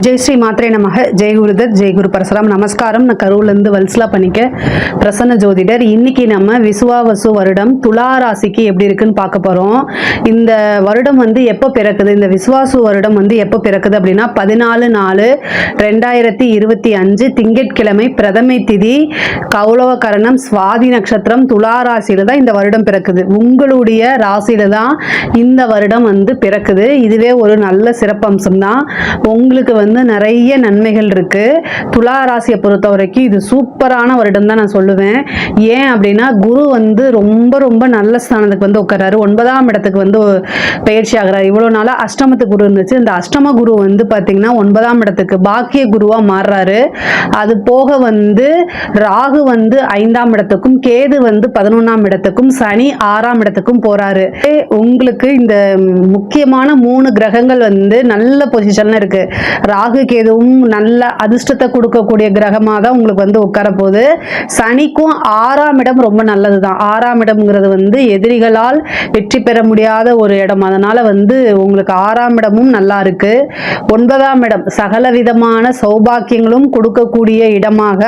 ஜெய் ஸ்ரீ மாத்ரே நமக. ஜெய் குருதத், ஜெய் குரு பரசுராம். நமஸ்காரம். நான் கரூர்லேருந்து வல்சலா பண்ணிக்க பிரசன்ன ஜோதிடர். இன்னைக்கு நம்ம விசுவாவசு வருடம் துலா ராசிக்கு எப்படி இருக்குன்னு பார்க்க போறோம். இந்த வருடம் எப்போ பிறக்குது, இந்த விசுவாசு வருடம் எப்போ பிறக்குது அப்படின்னா 14/4/2025 திங்கட்கிழமை பிரதமை திதி கௌளவ கரணம் சுவாதி நட்சத்திரம் துலா ராசியில தான் இந்த வருடம் பிறக்குது. உங்களுடைய ராசியில தான் இந்த வருடம் பிறக்குது. இதுவே ஒரு நல்ல சிறப்பம்சம் தான். உங்களுக்கு நிறைய நன்மைகள் இருக்கு. துலா ராசியை பொறுத்த வரைக்கும் இது சூப்பரான வருடம் தான் நான் சொல்லுவேன். ஏன் அப்படின்னா குரு ரொம்ப ரொம்ப நல்ல ஸ்தானத்துக்கு உட்காராரு. 9ஆம் இடத்துக்கு பயிற்சி ஆகிறார். இவ்வளவு நாளா அஷ்டமத்து குரு இருந்துச்சு. இந்த அஷ்டம குரு பாத்தீங்கன்னா 9ஆம் இடத்துக்கு பாக்கிய குருவா மாறுறாரு. அது போக ராகு 5ஆம் இடத்துக்கும், கேது 11ஆம் இடத்துக்கும், சனி 6ஆம் இடத்துக்கும் போறாரு. உங்களுக்கு இந்த முக்கியமான 3 கிரகங்கள் நல்ல பொசிஷன்ல இருக்கு. ராகு கேதுவும் நல்ல அதிர்ஷ்டத்தை கொடுக்கக்கூடிய கிரகமா தான் உங்களுக்கு உட்கார போகுது. சனிக்கும் 6ஆம் இடம் ரொம்ப நல்லதுதான். 6ஆம் இடம்ங்கிறது எதிரிகளால் வெற்றி பெற முடியாத ஒரு இடம். அதனால உங்களுக்கு 6ஆம் இடமும் நல்லா இருக்கு. 9ஆம் இடம் சகல விதமான சௌபாக்கியங்களும் கொடுக்கக்கூடிய இடமாக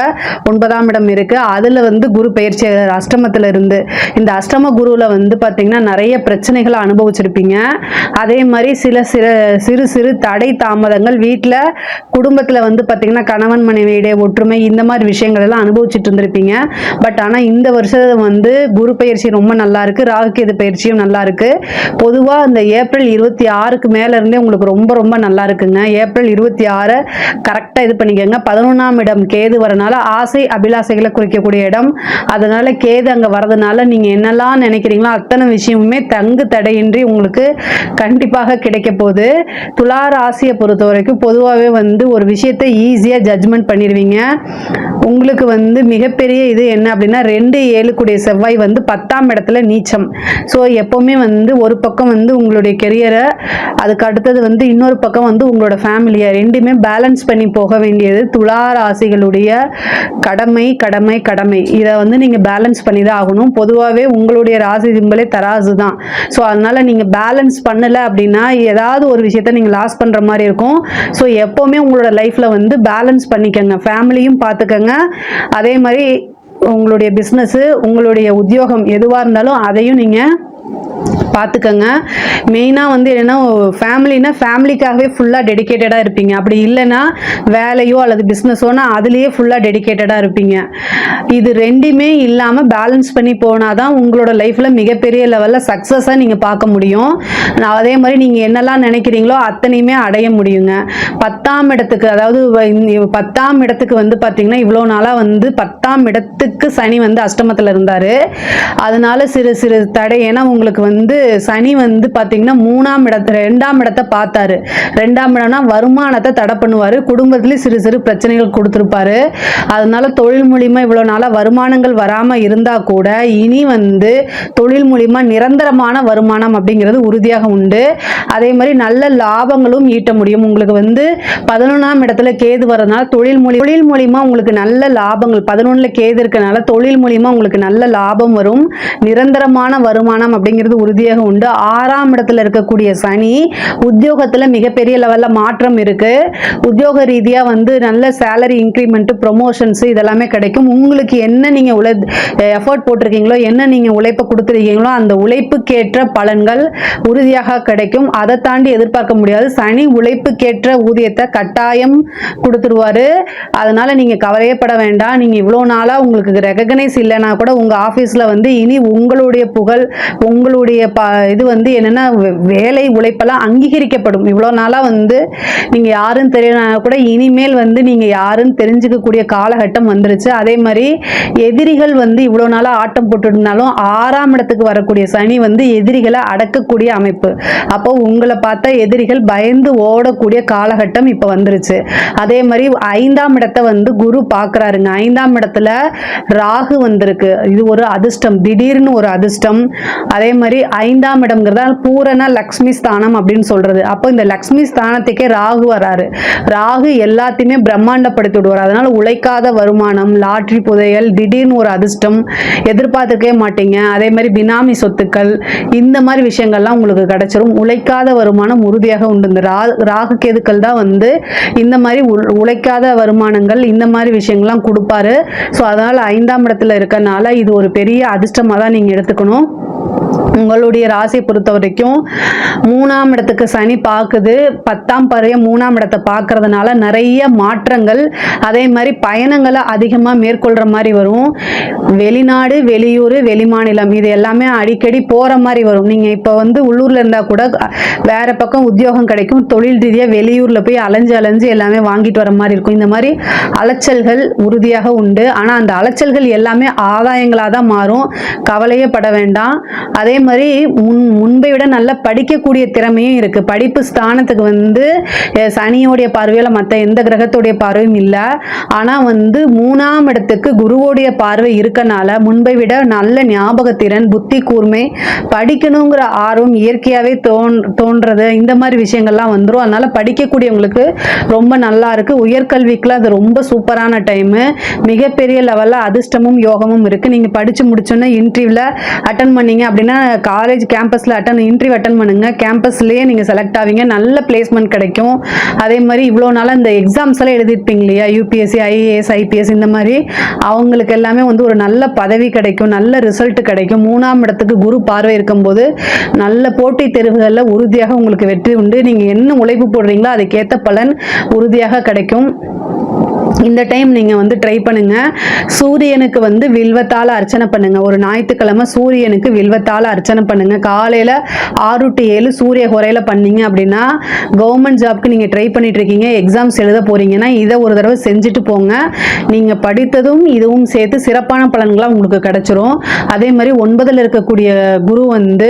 9ஆம் இடம் இருக்கு. அதுல குரு பயிற்சி அஷ்டமத்துல இருந்து இந்த அஷ்டம குருல பாத்தீங்கன்னா நிறைய பிரச்சனைகளை அனுபவிச்சிருப்பீங்க. அதே மாதிரி சிறு சிறு தடை தாமதங்கள் வீட்டில் குடும்பத்தில் பார்த்தீங்கன்னா கணவன் மனைவியுடைய ஒற்றுமை இந்த மாதிரி விஷயங்கள் எல்லாம் அனுபவிச்சுட்டு இருந்திருப்பீங்க. பட் ஆனால் இந்த வருஷம் குரு பயிற்சி ரொம்ப நல்லா இருக்கு. ராகு கேது பயிற்சியும் நல்லா இருக்கு. பொதுவாக இந்த ஏப்ரல் 26க்கு மேல இருந்தே உங்களுக்கு ரொம்ப ரொம்ப நல்லா இருக்குங்க. ஏப்ரல் 26 கரெக்டாக இது பண்ணிக்கோங்க. 11ஆம் இடம் கேது வரனால ஆசை அபிலாசைகளை குறிக்கக்கூடிய இடம். அதனால கேது அங்கே வரதுனால நீங்க என்னெல்லாம் நினைக்கிறீங்களோ அத்தனை விஷயமுமே தங்கு தடையின்றி உங்களுக்கு கண்டிப்பாக கிடைக்க போகுது. துலா ராசியை பொறுத்த வரைக்கும் பொதுவாகவே ஒரு விஷயத்தை ஈஸியா ஜட்ஜ்மெண்ட் பண்ணிடுவீங்க. உங்களுக்கு மிகப்பெரிய இது என்ன அப்படின்னா 2-7 கூடிய செவ்வாய் 10ஆம் இடத்துல நீச்சம். ஸோ எப்பவுமே ஒரு பக்கம் உங்களுடைய கெரியரை, அதுக்கு அடுத்தது இன்னொரு பக்கம் உங்களோட ஃபேமிலியை ரெண்டுமே பேலன்ஸ் பண்ணி போக வேண்டியது துலா ராசிகளுடைய கடமை கடமை கடமை. இதை நீங்க பேலன்ஸ் பண்ணி தான் ஆகணும். பொதுவாகவே உங்களுடைய ராசி சிம்பலே தராசு தான். ஸோ அதனால நீங்க பேலன்ஸ் பண்ணல அப்படின்னா ஏதாவது ஒரு விஷயத்த நீங்க லாஸ் பண்ற மாதிரி இருக்கும். ஸோ எப்பவுமே உங்களோட லைஃப்ல பேலன்ஸ் பண்ணிக்கங்க. ஃபேமிலியும் பார்த்துக்கங்க. அதே மாதிரி உங்களுடைய பிஸ்னஸ், உங்களுடைய உத்தியோகம் எதுவாக இருந்தாலும் அதையும் நீங்க பார்த்துக்கங்க. மெயினாக என்னென்னா ஃபேமிலிக்காகவே ஃபுல்லாக டெடிக்கேட்டடாக இருப்பீங்க. அப்படி இல்லைன்னா வேலையோ அல்லது பிஸ்னஸோனா அதுலேயே ஃபுல்லாக டெடிக்கேட்டடாக இருப்பீங்க. இது ரெண்டுமே இல்லாமல் பேலன்ஸ் பண்ணி போனால் தான் உங்களோட லைஃப்பில் மிகப்பெரிய லெவலில் சக்ஸஸாக நீங்கள் பார்க்க முடியும். அதே மாதிரி நீங்கள் என்னெல்லாம் நினைக்கிறீங்களோ அத்தனையுமே அடைய முடியுங்க. 10ஆம் இடத்துக்கு, அதாவது 10ஆம் இடத்துக்கு பார்த்தீங்கன்னா இவ்வளோ நாளாக 10ஆம் இடத்துக்கு சனி அஷ்டமத்தில் இருந்தார். அதனால சிறு சிறு தடை. ஏன்னா உங்களுக்கு சனி பாத்தீங்கன்னா 3ஆம் இடத்தை 2ஆம் இடத்தை பார்த்தாரு. 2ஆம் இடம்னா வருமானத்தை தடை பண்ணுவாரு. குடும்பத்திலே சிறு சிறு பிரச்சனைகள் கொடுத்திருப்பாரு. அதனால தொழில் மூலியமா இவ்வளவு நாளா வருமானங்கள் வராம இருந்தா கூட இனி தொழில் மூலியமா நிரந்தரமான வருமானம் அப்படிங்கிறது உறுதியாக உண்டு. அதே மாதிரி நல்ல லாபங்களும் ஈட்ட முடியும். உங்களுக்கு 11ஆம் இடத்துல கேது வரதுனால தொழில் மூலியமா உங்களுக்கு நல்ல லாபங்கள், 11ல கேது இருக்கனால தொழில் மூலியமா உங்களுக்கு நல்ல லாபம் வரும். நிரந்தரமான வருமானம் அப்படிங்கிறது உறுதியாக உண்டு. 6ஆம் இடத்துல இருக்கக்கூடிய சனி உத்தியோகத்துல மிகப்பெரிய லெவல்ல மாற்றம் இருக்கு. உத்தியோக ரீதியா நல்ல சேலரி இன்கிரிமெண்ட், ப்ரொமோஷன்ஸ் இதெல்லாமே கிடைக்கும். உங்களுக்கு என்ன நீங்க எஃபர்ட் போட்டிருக்கீங்களோ, என்ன நீங்க உழைப்பை கொடுத்துருக்கீங்களோ அந்த உழைப்புக்கேற்ற பலன்கள் உறுதியாக கிடைக்கும். அதை தாண்டி எதிர்பார்க்க முடியாது. சனி உழைப்புக்கேற்ற ஊதியத்தை கட்டாயம் கொடுத்துருவாரு. அதனால நீங்க கவலையப்பட வேண்டாம். நீங்க இவ்வளவு நாளா உங்களுக்கு ரெகக்னைஸ் இல்லைன்னா கூட உங்க ஆபீஸ்ல இனி உங்களுடைய புகழ், உங்களுடைய இது என்னன்னா வேலை உழைப்பெல்லாம் அங்கீகரிக்கப்படும். இவ்வளவு நாளா நீங்க யாருன்னு தெரியலனா கூட இனிமேல் நீங்க யாருன்னு தெரிஞ்சுக்கக்கூடிய காலகட்டம் வந்துருச்சு. அதே மாதிரி எதிரிகள் இவ்வளவு நாளா ஆட்டம் போட்டு இருந்தாலும் 6ஆம் இடத்துக்கு வரக்கூடிய சனி எதிரிகளை அடக்கக்கூடிய அமைப்பு. அப்போ உங்களை பார்த்தா எதிரிகள் பயந்து ஓடக்கூடிய காலகட்டம் இப்ப வந்துருச்சு. அதே மாதிரி 5ஆம் இடத்தை குரு பார்க்கறாருங்க. 5ஆம் இடத்துல ராகு வந்திருக்கு. இது ஒரு அதிர்ஷ்டம், திடீர்னு ஒரு அதிர்ஷ்டம். அதே மாதிரி 5ஆம் இடம்ங்கிறதா பூரண லக்ஷ்மி ஸ்தானம் அப்படின்னு சொல்றது. அப்போ இந்த லக்ஷ்மி ஸ்தானத்துக்கே ராகு வராரு. ராகு எல்லாத்தையுமே பிரம்மாண்டப்படுத்தி விடுவார். அதனால உழைக்காத வருமானம், லாட்ரி புதையல், திடீர்னு ஒரு அதிர்ஷ்டம் எதிர்பார்த்துக்கவே மாட்டீங்க. அதே மாதிரி பினாமி சொத்துக்கள், இந்த மாதிரி விஷயங்கள்லாம் உங்களுக்கு கிடைச்சிரும். உழைக்காத வருமானம் உறுதியாக உண்டு. இந்த ராகு கேதுக்கள் தான் வந்து இந்த மாதிரி உழைக்காத வருமானங்கள், இந்த மாதிரி விஷயங்கள்லாம் கொடுப்பாரு. ஸோ அதனால 5ஆம் இடத்துல இருக்கனால இது ஒரு பெரிய அதிர்ஷ்டமாக தான் நீங்க எடுத்துக்கணும். உங்களுடைய ராசியை பொறுத்த வரைக்கும் 3ஆம் இடத்துக்கு சனி பார்க்குது. 10ஆம் பார்வையை 3ஆம் இடத்தை பார்க்கறதுனால நிறைய மாற்றங்கள், அதே மாதிரி பயணங்களை அதிகமாக மேற்கொள்கிற மாதிரி வரும். வெளிநாடு, வெளியூர், வெளிமாநிலம் இது எல்லாமே அடிக்கடி போகிற மாதிரி வரும். நீங்கள் இப்போ வந்து உள்ளூரில் இருந்தால் கூட வேற பக்கம் உத்தியோகம் கிடைக்கும். தொழில் ரீதியாக வெளியூரில் போய் அலைஞ்சு எல்லாமே வாங்கிட்டு வர மாதிரி இருக்கும். இந்த மாதிரி அலைச்சல்கள் உறுதியாக உண்டு. ஆனால் அந்த அலைச்சல்கள் எல்லாமே ஆதாயங்களாக தான் மாறும். கவலையே பட வேண்டாம். அதே மாதிரி முன்பை விட நல்ல படிக்கக்கூடிய திறமையும் இருக்கு. படிப்பு ஸ்தானத்துக்கு வந்து சனியோடைய பார்வையில மற்ற எந்த கிரகத்துடைய பார்வையும் இல்லை. ஆனா வந்து 3ஆம் இடத்துக்கு குருவோடைய பார்வை இருக்கனால முன்பை விட நல்ல ஞாபகத்திறன், புத்தி கூர்மை, படிக்கணுங்கிற ஆர்வம் இயற்கையாவே தோன்றது, இந்த மாதிரி விஷயங்கள்லாம் வந்துடும். அதனால படிக்கக்கூடியவங்களுக்கு ரொம்ப நல்லா இருக்கு. உயர்கல்விக்குலாம் அது ரொம்ப சூப்பரான டைமு. மிகப்பெரிய லெவல்ல அதிர்ஷ்டமும் யோகமும் இருக்கு. நீங்க படிச்சு முடிச்சோன்னா இன்டர்வியூல அட்டன் பண்ணீங்க அப்படின்னா காலேஜ் கேம்பஸ்ல இன்டர்வியூ அட்டன் பண்ணுங்க. கேம்பஸ்லயே நீங்க செலக்ட் ஆவீங்க. நல்ல பிளேஸ்மெண்ட் கிடைக்கும். அதே மாதிரி இவ்வளோ நாளாக இந்த எக்ஸாம்ஸ் எல்லாம் எழுதிருப்பீங்க இல்லையா, யூபிஎஸ்சி, ஐஏஎஸ், ஐபிஎஸ், இந்த மாதிரி அவங்களுக்கு எல்லாமே வந்து ஒரு நல்ல பதவி கிடைக்கும், நல்ல ரிசல்ட் கிடைக்கும். 3ஆம் இடத்துக்கு குரு பார்வை இருக்கும்போது நல்ல போட்டித் தேர்வுகளில் உறுதியாக உங்களுக்கு வெற்றி உண்டு. நீங்க என்ன உழைப்பு போடுறீங்களோ அதுக்கேற்ற பலன் உறுதியாக கிடைக்கும். இந்த டைம் நீங்க வந்து ட்ரை பண்ணுங்க. சூரியனுக்கு வந்து வில்வத்தால அர்ச்சனை பண்ணுங்க. ஒரு ஞாயிற்றுக்கிழமை சூரியனுக்கு வில்வத்தால அர்ச்சனை பண்ணுங்க. காலையில 6 to 7 சூரிய குறையில பண்ணீங்க அப்படின்னா கவர்மெண்ட் ஜாப்க்கு நீங்க ட்ரை பண்ணிட்டு இருக்கீங்க, எக்ஸாம்ஸ் எழுத போறீங்கன்னா இதை ஒரு தடவை செஞ்சுட்டு போங்க. நீங்க படித்ததும் இதுவும் சேர்த்து சிறப்பான பலன்களா உங்களுக்கு கிடைச்சிரும். அதே மாதிரி 9ல் இருக்கக்கூடிய குரு வந்து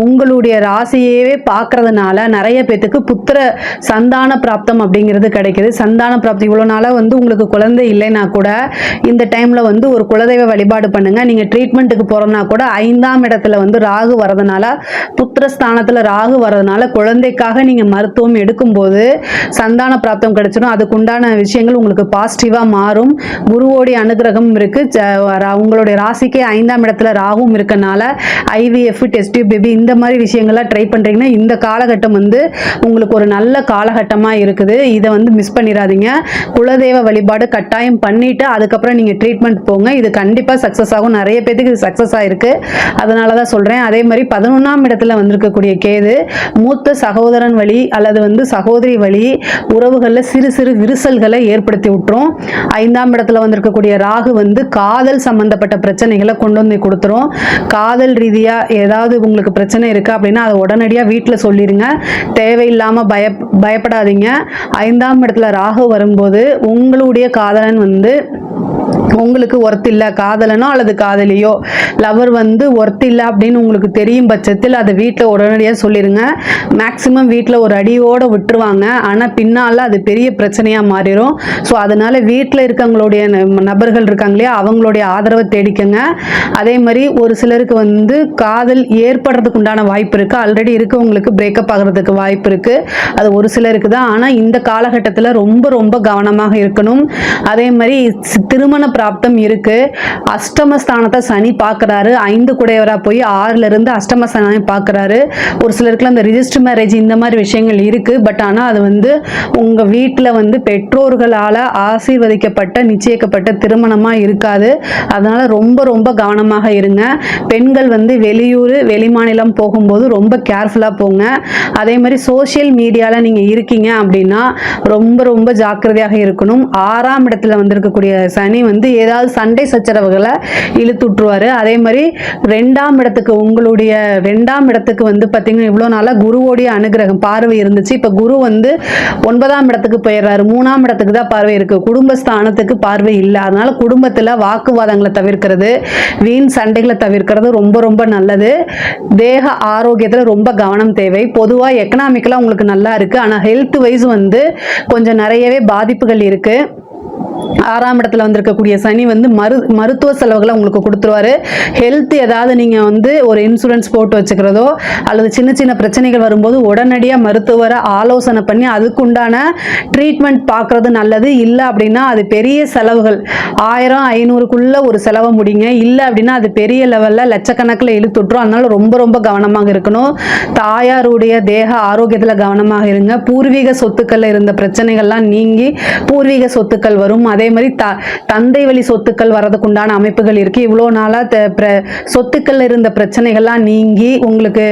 உங்களுடைய ராசியவே பார்க்கறதுனால நிறைய பேத்துக்கு புத்திர சந்தான பிராப்தம் அப்படிங்கிறது கிடைக்குது. சந்தான பிராப்தி இவ்வளவு நாளா வந்து உங்களுக்கு குழந்தை இல்லைன்னா கூட இந்த டைம்ல வந்து ஒரு குலதெய்வ வழிபாடு பண்ணுங்க. நீங்க ட்ரீட்மெண்ட்டுக்கு போறோம்னா கூட 5ஆம் இடத்துல வந்து ராகு வரதுனால, புத்திரஸ்தானத்துல ராகு வரதுனால குழந்தைக்காக நீங்க மருத்துவம் எடுக்கும்போது சந்தான பிராப்தம் கிடைச்சிடும். அதுக்கு உண்டான விஷயங்கள் உங்களுக்கு பாசிட்டிவா மாறும். குருவோடைய அனுகிரகம் இருக்கு. உங்களுடைய ராசிக்கு 5ஆம் இடத்துல ராகும் இருக்கனால ஐவிஎஃப், டெஸ்ட் டியூப் பேபி, இந்த மாதிரி விஷயங்கள்லாம் ட்ரை பண்றீங்கன்னா இந்த காலகட்டம் வந்து உங்களுக்கு ஒரு நல்ல காலகட்டமா இருக்குது. இதை வந்து மிஸ் பண்ணிடாதீங்க. குலதெய்வ வழிபாடு கட்டாயம் பண்ணிட்டு அதுக்கப்புறம் நீங்க ட்ரீட்மெண்ட் போங்க. இது கண்டிப்பா சக்சஸ் ஆகும். நிறைய பேருக்கு இது சக்சஸ் ஆயிருக்கு. அதனாலதான் சொல்றேன். அதே மாதிரி 11ஆம் இடத்துல வந்திருக்கக்கூடிய கேது மூத்த சகோதரன் வழி அல்லது வந்து சகோதரி வழி உறவுகள்ல சிறு சிறு விரிசல்களை ஏற்படுத்தி விட்டுரும். 5ஆம் இடத்துல வந்திருக்கக்கூடிய ராகு வந்து காதல் சம்பந்தப்பட்ட பிரச்சனைகளை கொண்டு வந்து கொடுத்துரும். காதல் ரீதியா ஏதாவது உங்களுக்கு பிரச்சனை இருக்கு அப்படின்னா அதை உடனடியா வீட்டுல சொல்லிருங்க. தேவையில்லாம பயப்படாதீங்க. 5ஆம் இடத்துல ராகு வரும்போது உங்களுடைய காதலன் வந்து உங்களுக்கு ஒர்த் இல்லை, காதலனோ அல்லது காதலியோ லவர் வந்து ஒர்த் இல்லை அப்படின்னு உங்களுக்கு தெரியும் பட்சத்தில் அதை வீட்டில் உடனடியாக சொல்லிடுங்க. மேக்சிமம் வீட்டில் ஒரு அடியோடு விட்டுருவாங்க. ஆனால் பின்னால் அது பெரிய பிரச்சனையாக மாறிடும். ஸோ அதனால வீட்டில் இருக்கவங்களுடைய நபர்கள் இருக்காங்களே அவங்களுடைய ஆதரவை தேடிக்கங்க. அதே மாதிரி ஒரு சிலருக்கு வந்து காதல் ஏற்படுறதுக்கு உண்டான வாய்ப்பு இருக்குது. ஆல்ரெடி இருக்கவங்களுக்கு பிரேக்கப் ஆகிறதுக்கு வாய்ப்பு இருக்குது. அது ஒரு சிலருக்கு தான். ஆனால் இந்த காலகட்டத்தில் ரொம்ப ரொம்ப கவனமாக இருக்கணும். அதே மாதிரி திருமண பிராப்தம் இருக்கு. அஷ்டமஸ்தானத்தை சனி பார்க்கிறாரு. 5 குடையவரா போய் 6ல இருந்து அஷ்டமஸ்தானம் பார்க்கிறாரு. ஒரு சிலருக்குலாம் அந்த ரிஜிஸ்டர் மேரேஜ் இந்த மாதிரி விஷயங்கள் இருக்கு. பட் ஆனால் அது வந்து உங்க வீட்டில் வந்து பெற்றோர்களால் ஆசீர்வதிக்கப்பட்ட நிச்சயிக்கப்பட்ட திருமணமா இருக்காது. அதனால ரொம்ப ரொம்ப கவனமாக இருங்க. பெண்கள் வந்து வெளியூர் வெளிமாநிலம் போகும்போது ரொம்ப கேர்ஃபுல்லா போங்க. அதே மாதிரி சோசியல் மீடியால நீங்க இருக்கீங்க அப்படின்னா ரொம்ப ரொம்ப ஜாக்கிரதையாக இருக்கணும். 6ஆம் இடத்துல வந்திருக்கக்கூடிய சனி வந்து ஏதாவது சண்டை சச்சரவுகளை இழுத்து விட்டுருவாரு. அதே மாதிரி 2ஆம் இடத்துக்கு உங்களுடைய 2ஆம் இடத்துக்கு வந்து பார்த்தீங்கன்னா இவ்வளோ நாளாக குருவோடைய அனுகிரகம் பார்வை இருந்துச்சு. இப்போ குரு வந்து 9ஆம் இடத்துக்கு போயிடுறாரு. 3ஆம் இடத்துக்கு தான் பார்வை இருக்கு. குடும்பஸ்தானத்துக்கு பார்வை இல்லை. அதனால குடும்பத்தில் வாக்குவாதங்களை தவிர்க்கிறது, வீண் சண்டைகளை தவிர்க்கிறது ரொம்ப ரொம்ப நல்லது. தேக ஆரோக்கியத்தில் ரொம்ப கவனம் தேவை. பொதுவாக எக்கனாமிக்கலாக உங்களுக்கு நல்லா இருக்கு. ஆனால் ஹெல்த் வைஸ் வந்து கொஞ்சம் நிறையவே பாதிப்புகள் இருக்கு. 6ஆம் இடத்துல வந்திருக்கக்கூடிய சனி வந்து மருத்துவ செலவுகளை உங்களுக்கு கொடுத்துருவாரு. ஹெல்த் ஏதாவது நீங்கள் வந்து ஒரு இன்சூரன்ஸ் போட்டு வச்சுக்கிறதோ அல்லது சின்ன சின்ன பிரச்சனைகள் வரும்போது உடனடியாக மருத்துவரை ஆலோசனை பண்ணி அதுக்குண்டான ட்ரீட்மெண்ட் பார்க்குறது நல்லது. இல்லை அப்படின்னா அது பெரிய செலவுகள் 1000-500க்குள்ள ஒரு செலவை முடிங்க. இல்லை அப்படின்னா அது பெரிய லெவலில் லட்சக்கணக்கில் இழுத்துட்ரும். அதனால ரொம்ப ரொம்ப கவனமாக இருக்கணும். தாயாருடைய தேக ஆரோக்கியத்தில் கவனமாக இருங்க. பூர்வீக சொத்துக்களில் இருந்த பிரச்சனைகள்லாம் நீங்கி பூர்வீக சொத்துக்கள் வரும். அதே மாதிரி தந்தை வழி சொத்துக்கள் வரதுக்குண்டான அமைப்புகள் இருக்கு. இவ்வளோ நாளாக சொத்துக்கள் இருந்த பிரச்சனைகள்லாம் நீங்கி உங்களுக்கு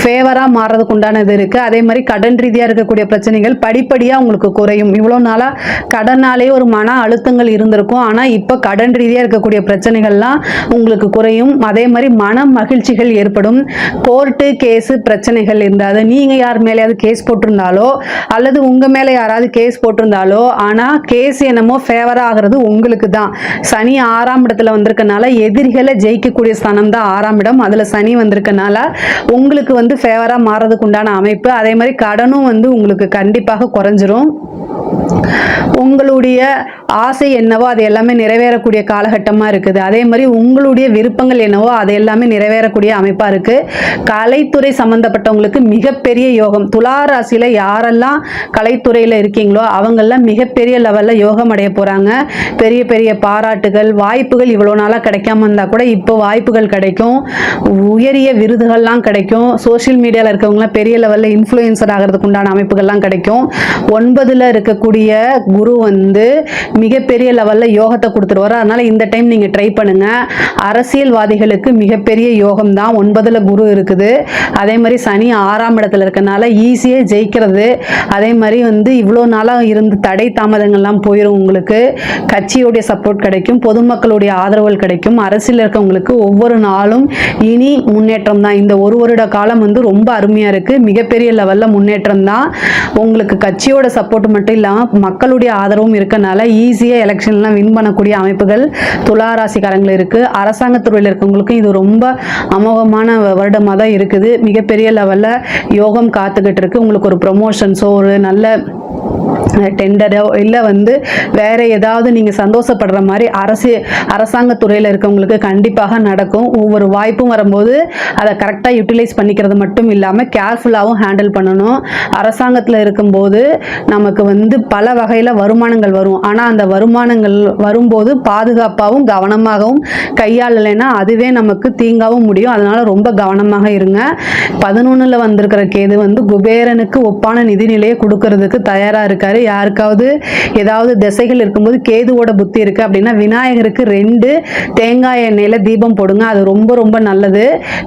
ஃபேவரா மாறதுக்குண்டானது இருக்கு. அதே மாதிரி கடன் ரீதியாக இருக்கக்கூடிய பிரச்சனைகள் படிப்படியாக உங்களுக்கு குறையும். இவ்வளோ நாளாக கடனாலே ஒரு மன அழுத்தங்கள் இருந்திருக்கும். ஆனால் இப்போ கடன் ரீதியாக இருக்கக்கூடிய பிரச்சனைகள்லாம் உங்களுக்கு குறையும். அதே மாதிரி மன மகிழ்ச்சிகள் ஏற்படும். கோர்ட்டு கேஸு பிரச்சனைகள் இருந்தால் நீங்கள் யார் மேலேயாவது கேஸ் போட்டிருந்தாலோ அல்லது உங்கள் மேலே யாராவது கேஸ் போட்டிருந்தாலோ ஆனால் கேஸ் என்னமோ ஃபேவரா ஆகிறது உங்களுக்கு தான். சனி 6ஆம் இடத்துல வந்திருக்கனால எதிரிகளை ஜெயிக்கக்கூடிய ஸ்தானம் தான் 6ஆம் இடம். அதில் சனி வந்திருக்கனால உங்களுக்கு வந்து ஃபேவரா மாறதுக்கு உண்டான அமைப்பு. அதே மாதிரி கடனும் வந்து உங்களுக்கு கண்டிப்பாக குறைஞ்சிரும். உங்களுடைய ஆசை என்னவோ அது எல்லாமே நிறைவேறக்கூடிய காலகட்டமாக இருக்குது. அதே மாதிரி உங்களுடைய விருப்பங்கள் என்னவோ அது எல்லாமே நிறைவேறக்கூடிய அமைப்பாக இருக்குது. கலைத்துறை சம்மந்தப்பட்டவங்களுக்கு மிகப்பெரிய யோகம். துலா ராசியில் யாரெல்லாம் கலைத்துறையில் இருக்கீங்களோ அவங்கெல்லாம் மிகப்பெரிய லெவலில் யோகம் அடைய போகிறாங்க. பெரிய பெரிய பாராட்டுகள் வாய்ப்புகள் இவ்வளோ நாளாக கிடைக்காம இருந்தால் கூட இப்போ வாய்ப்புகள் கிடைக்கும். உயரிய விருதுகள்லாம் கிடைக்கும். சோஷியல் மீடியாவில் இருக்கவங்களாம் பெரிய லெவலில் இன்ஃப்ளூயன்சர் ஆகிறதுக்கு உண்டான அமைப்புகள்லாம் கிடைக்கும். 9ல் இருக்கக்கூடிய குரு வந்து மிகப்பெரிய லெவலில் யோகத்தை கொடுத்துருவாரு. அதனால இந்த டைம் நீங்க ட்ரை பண்ணுங்க. அரசியல்வாதிகளுக்கு மிகப்பெரிய யோகம் தான். 9ல் குரு இருக்குது. அதே மாதிரி சனி 6ஆம் இடத்துல இருக்கனால ஈஸியா ஜெயிக்கிறது. அதே மாதிரி வந்து இவ்வளோ நாளாக இருந்து தடை தாமதங்கள்லாம் போயிடும். உங்களுக்கு கட்சியோடைய சப்போர்ட் கிடைக்கும். பொதுமக்களுடைய ஆதரவுகள் கிடைக்கும். அரசியல் இருக்கவங்களுக்கு ஒவ்வொரு நாளும் இனி முன்னேற்றம் தான். இந்த ஒரு வருட காலம் வந்து ரொம்ப அருமையா இருக்கு. மிகப்பெரிய லெவலில் முன்னேற்றம் தான். உங்களுக்கு கட்சியோட சப்போர்ட் மட்டும் இல்லாமல் மக்களுடைய ஆதரவும் இருக்கனால ஈஸியாக எலெக்ஷன்லாம் வின் பண்ணக்கூடிய அமைப்புகள் துலா ராசிக்காரங்கள் இருக்குது. அரசாங்கத்துறையில் இருக்கவங்களுக்கும் இது ரொம்ப அமோகமான வருடமாக தான் இருக்குது. மிகப்பெரிய லெவலில் யோகம் காத்துக்கிட்டு இருக்கு. உங்களுக்கு ஒரு ப்ரொமோஷன்ஸோ ஒரு நல்ல டெண்டரோ இல்லை வந்து வேற ஏதாவது நீங்கள் சந்தோஷப்படுற மாதிரி அரசாங்கத்துறையில் இருக்கவங்களுக்கு கண்டிப்பாக நடக்கும். ஒவ்வொரு வாய்ப்பும் வரும்போது அதை கரெக்டாக யூட்டிலைஸ் பண்ணிக்கிறது மட்டும் இல்லாமல் கேர்ஃபுல்லாகவும் ஹேண்டில் பண்ணணும். அரசாங்கத்தில் இருக்கும்போது நமக்கு வந்து பல வகையில் வருமானங்கள் வரும். ஆனால் அந்த வருமானங்கள் வரும்போது பாதுகாப்பாகவும் கவனமாகவும் கையாளலைன்னா அதுவே நமக்கு தீங்காகவும் முடியும். அதனால ரொம்ப கவனமாக இருங்க. 11ல் வந்திருக்கிற கேது வந்து குபேரனுக்கு ஒப்பான நிதிநிலையை கொடுக்கறதுக்கு தயாராக இருக்காரு. யாருக்காவது ஏதாவது திசைகள் இருக்கும்போது கேதுவோட புத்தி இருக்கு அப்படின்னா விநாயகருக்கு 2 தேங்காய் எண்ணெயில தீபம் போடுங்க. அது ரொம்ப ரொம்ப நல்லது.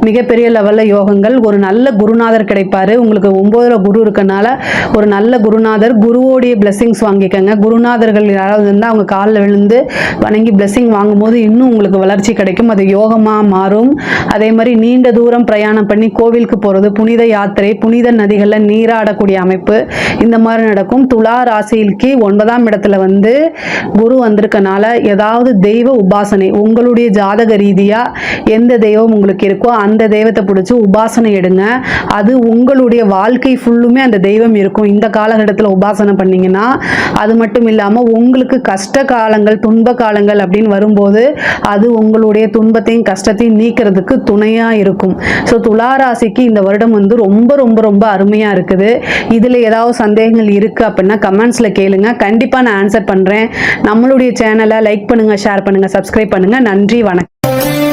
மிகப்பெரிய லெவல்ல யோகங்கள். ஒரு நல்ல குருநாதர் கிடைப்பாரு. உங்களுக்கு 9ல் குரு இருக்கனால ஒரு நல்ல குருநாதர், குருவோடைய பிளெஸிங்ஸ் வாங்கிக்கங்க. குருநாதர்கள் யாராவது இருந்தால் அவங்க காலில் விழுந்து வணங்கி பிளெஸிங் வாங்கும்போது இன்னும் உங்களுக்கு வளர்ச்சி கிடைக்கும். அது யோகமாக மாறும். அதே மாதிரி நீண்ட தூரம் பிரயாணம் பண்ணி கோவிலுக்கு போகிறது, புனித யாத்திரை, புனித நதிகளில் நீராடக்கூடிய அமைப்பு இந்த மாதிரி நடக்கும். துலா ராசிக்கு 9ஆம் இடத்துல வந்து குரு வந்திருக்கனால ஏதாவது தெய்வ உபாசனை உங்களுடைய ஜாதக ரீதியா எந்த தெய்வம் உங்களுக்கு இருக்கோ அந்த தெய்வத்தை பிடிச்சி உபாசனை எடுங்க. அது உங்களுடைய வாழ்க்கை ஃபுல்லுமே அந்த தெய்வம் இருக்கும். இந்த காலகட்டத்தில் உபாசனை பண்ணீங்கன்னா அது மட்டும் இல்லாமல் உங்களுக்கு கஷ்ட காலங்கள் துன்ப காலங்கள் அப்படின்னு வரும்போது அது உங்களுடைய துன்பத்தையும் கஷ்டத்தையும் நீக்கிறதுக்கு துணையா இருக்கும். ஸோ துலா ராசிக்கு இந்த வருடம் வந்து ரொம்ப ரொம்ப ரொம்ப அருமையா இருக்குது. இதுல ஏதாவது சந்தேகங்கள் இருக்கு அப்படின்னா கமெண்ட்ஸ்ல கேளுங்க. கண்டிப்பா நான் ஆன்சர் பண்றேன். நம்மளுடைய சேனலை லைக் பண்ணுங்க, ஷேர் பண்ணுங்க, சப்ஸ்கிரைப் பண்ணுங்க. நன்றி, வணக்கம்.